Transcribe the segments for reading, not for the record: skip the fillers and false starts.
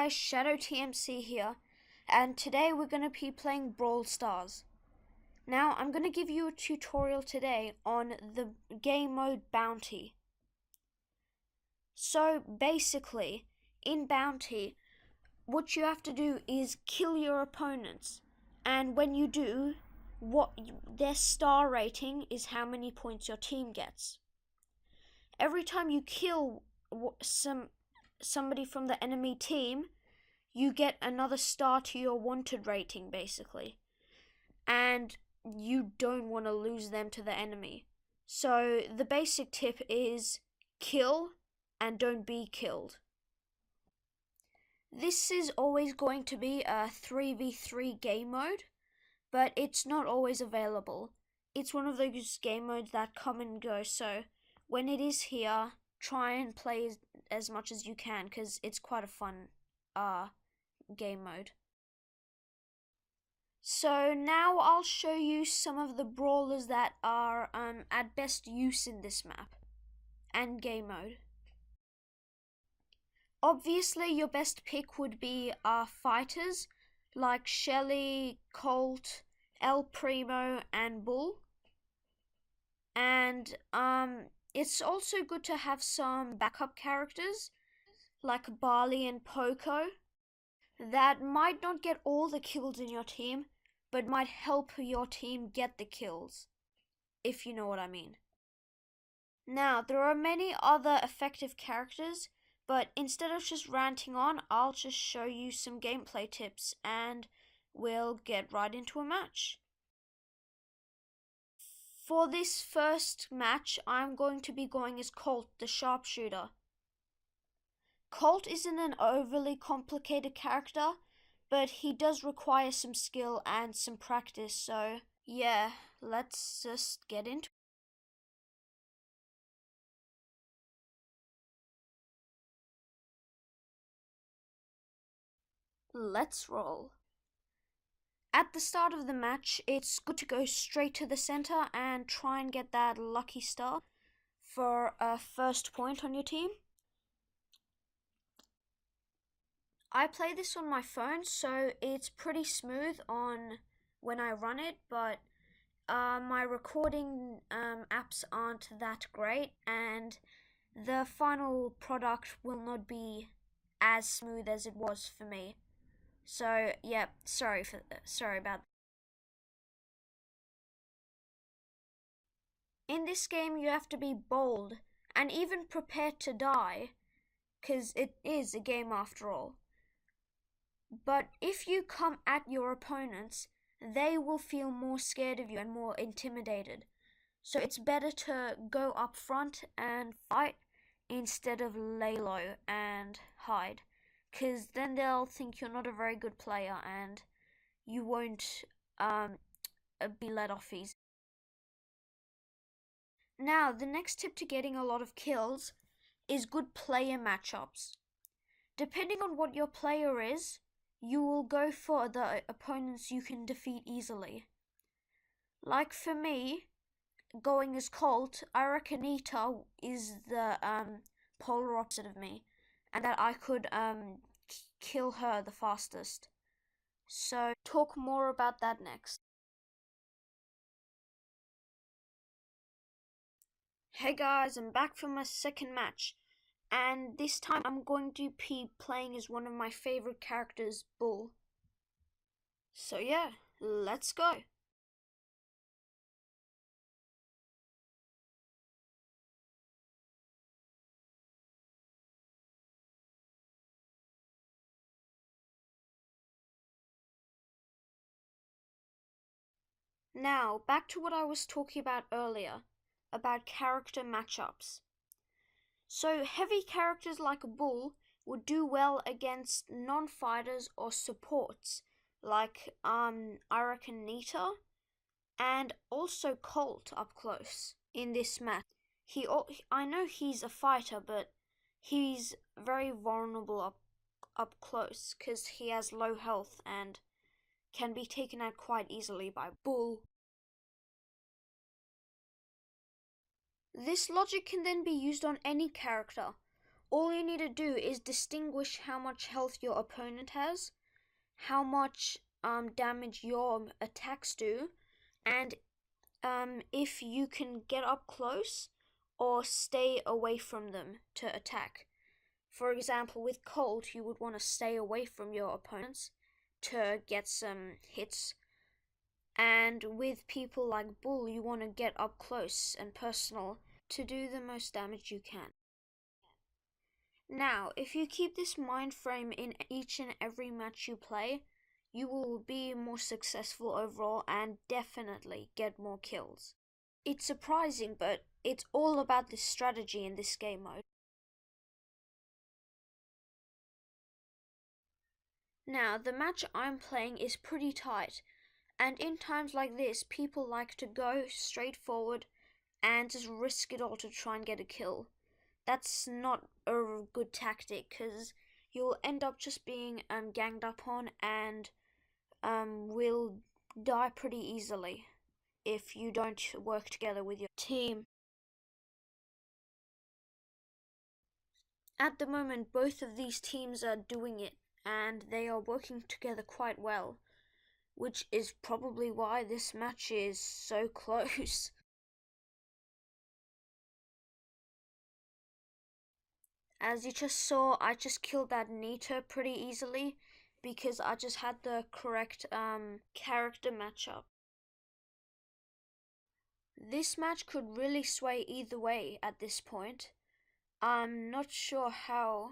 guys, Shadow TMC here, and today we're going to be playing Brawl Stars. Now, I'm going to give you a tutorial today on the game mode Bounty. So, basically, in Bounty, what you have to do is kill your opponents, and when you do, their star rating is how many points your team gets. Every time you kill somebody from the enemy team, you get another star to your wanted rating, basically. And you don't want to lose them to the enemy. So the basic tip is kill and don't be killed. This is always going to be a 3v3 game mode, but it's not always available. It's one of those game modes that come and go, so when it is here, try and play as much as you can, because it's quite a fun game mode. So now I'll show you some of the brawlers that are at best use in this map and game mode. Obviously, your best pick would be fighters like Shelly, Colt, El Primo, and Bull. And it's also good to have some backup characters like Barley and Poco that might not get all the kills in your team, but might help your team get the kills, if you know what I mean. Now, there are many other effective characters, but instead of just ranting on, I'll just show you some gameplay tips and we'll get right into a match. For this first match, I'm going to be going as Colt, the sharpshooter. Colt isn't an overly complicated character, but he does require some skill and some practice, so yeah, let's just get into it. Let's roll. At the start of the match, it's good to go straight to the center and try and get that lucky star for a first point on your team. I play this on my phone, so it's pretty smooth on when I run it, but my recording apps aren't that great, and the final product will not be as smooth as it was for me. So yeah, sorry about that. In this game, you have to be bold and even prepared to die, because it is a game after all. But if you come at your opponents, they will feel more scared of you and more intimidated. So it's better to go up front and fight instead of lay low and hide, because then they'll think you're not a very good player and you won't be let off easy. Now, the next tip to getting a lot of kills is good player matchups. Depending on what your player is, you will go for the opponents you can defeat easily. Like for me, going as Colt, I reckon Nita is the polar opposite of me, and that I could kill her the fastest. So talk more about that next. Hey guys, I'm back for my second match, and this time I'm going to be playing as one of my favorite characters, Bull. So yeah, let's go. Now, back to what I was talking about earlier, about character matchups. So, heavy characters like a Bull would do well against non-fighters or supports, like, I reckon Nita, and also Colt up close in this match. I know he's a fighter, but he's very vulnerable up close, because he has low health and can be taken out quite easily by Bull. This logic can then be used on any character. All you need to do is distinguish how much health your opponent has, how much damage your attacks do, and if you can get up close or stay away from them to attack. For example, with Colt, you would want to stay away from your opponents to get some hits. And with people like Bull, you want to get up close and personal to do the most damage you can. Now, if you keep this mind frame in each and every match you play, you will be more successful overall and definitely get more kills. It's surprising, but it's all about the strategy in this game mode. Now, the match I'm playing is pretty tight, and in times like this, people like to go straight forward and just risk it all to try and get a kill. That's not a good tactic because you'll end up just being ganged up on and will die pretty easily if you don't work together with your team. At the moment, both of these teams are doing it and they are working together quite well, which is probably why this match is so close. As you just saw, I just killed that Nita pretty easily because I just had the correct character matchup. This match could really sway either way at this point. I'm not sure how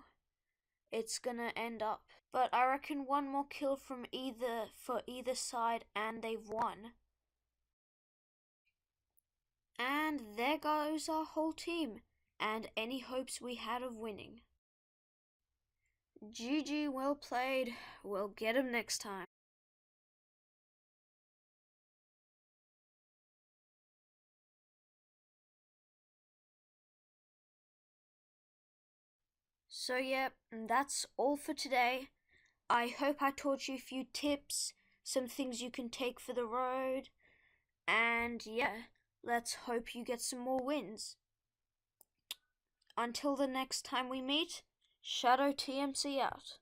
it's gonna end up, but I reckon one more kill from either side and they've won. And there goes our whole team and any hopes we had of winning. GG, well played. We'll get 'em next time. So yeah, that's all for today. I hope I taught you a few tips, some things you can take for the road, and yeah, let's hope you get some more wins. Until the next time we meet, Shadow TMC out.